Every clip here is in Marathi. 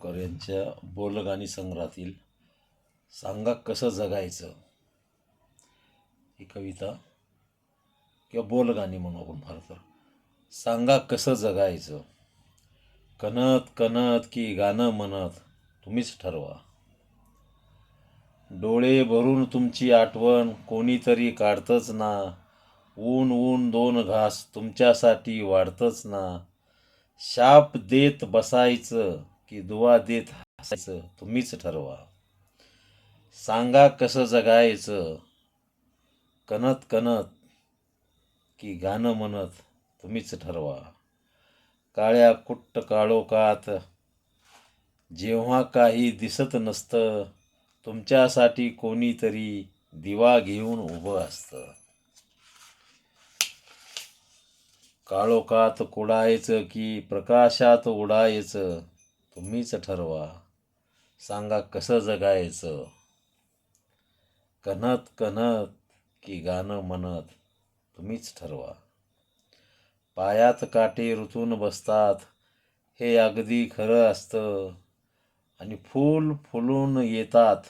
साळगावकर यांच्या बोलगाणी संग्रहातील सांगा कसं जगायचं ही कविता किंवा बोलगाणी म्हणू आपण फार तर. सांगा कसं जगायचं, कणत कणत की गाणं म्हणत तुम्हीच ठरवा. डोळे भरून तुमची आठवण कोणीतरी काढतच ना. ऊन ऊन दोन घास तुमच्यासाठी वाढतच ना. शाप देत बसायचं की दुवा देत हसायचं तुम्हीच ठरवा. सांगा कसं जगायचं, कणत कणत की गाणं म्हणत तुम्हीच ठरवा. काळ्या कुट्ट काळोखात जेव्हा काही दिसत नसतं, तुमच्यासाठी कोणीतरी दिवा घेऊन उभं असतं. काळोखात कुडायचं की प्रकाशात उडायचं तुम्हीच ठरवा. सांगा कसं जगायचं, कणत कणत की गाणं म्हणत तुम्हीच ठरवा. पायात काटे रुतून बसतात हे अगदी खरं असतं, आणि फूल फुलून येतात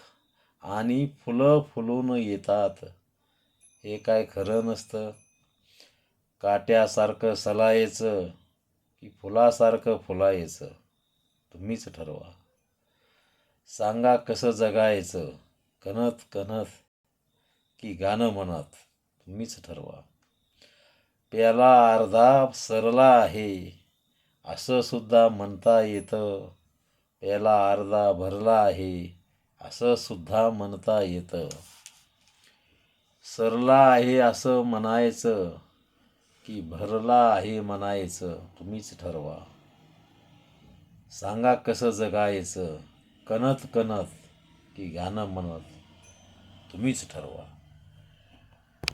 आणि फुलं फुलून येतात हे काय खरं नसतं. काट्यासारखं सलायचं की फुलासारखं फुलायचं तुम्हीच ठरवा. सांगा कसं जगायचं, कणत कणत की गाणं म्हणत तुम्हीच ठरवा. प्याला अर्धा सरला आहे असं सुद्धा म्हणता येतं. प्याला अर्धा भरला आहे असं सुद्धा म्हणता येतं. सरला आहे असं म्हणायचं की भरला आहे म्हणायचं तुम्हीच ठरवा. सांगा कसं जगायचं, कणत कणत की गाणं म्हणत तुम्हीच ठरवा.